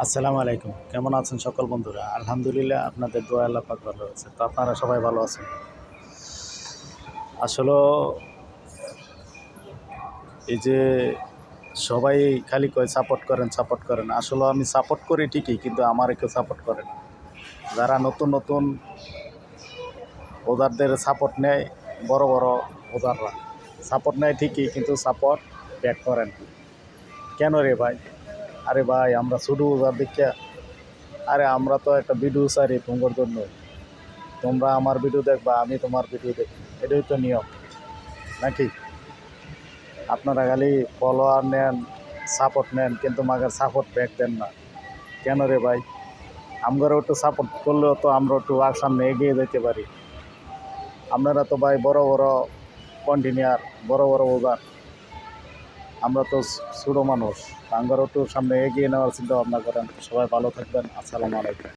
আসসালামু আলাইকুম। কেমন আছেন সকল বন্ধুরা? আলহামদুলিল্লাহ আপনাদের দোয়ায় আল্লাহ পাক ভালো আছে। তো আপনারা সবাই ভালো আছেন? আসলেও এই যে সবাই খালি কয় সাপোর্ট করেন, সাপোর্ট করেন। আসলেও আমি সাপোর্ট করি ঠিকই, কিন্তু আমারে কেউ সাপোর্ট করে না। যারা নতুন, নতুন ওদারদের সাপোর্ট নেয়, বড়, বড় ওদাররা সাপোর্ট নেয় ঠিকই, কিন্তু সাপোর্ট ব্যাক করে না। কেন রে ভাই? আরে ভাই আমরা ছোটো ওদার দেখিয়া, আরে আমরা তো একটা ভিডিও ছাড়ি তোমার জন্য। তোমরা আমার ভিডিও দেখবা, আমি তোমার ভিডিও দেখি, এটাই তো নিয়ম নাকি? আপনারা খালি ফলোয়ার নেন, সাপোর্ট নেন, কিন্তু মাগার সাপোর্ট ব্যাক দেন না। কেন রে ভাই? আমরাও একটু সাপোর্ট করলেও তো আমরা একটু সামনে এগিয়ে যেতে পারি। আপনারা তো ভাই বড় বড় কন্টিনিউয়ার, বড় বড় ওভার, আমরা তো ছোটো মানুষ। আমরাও একটু সামনে এগিয়ে নেওয়ার চিন্তা ভাবনা করেন। সবাই ভালো থাকবেন। আসসালামু আলাইকুম।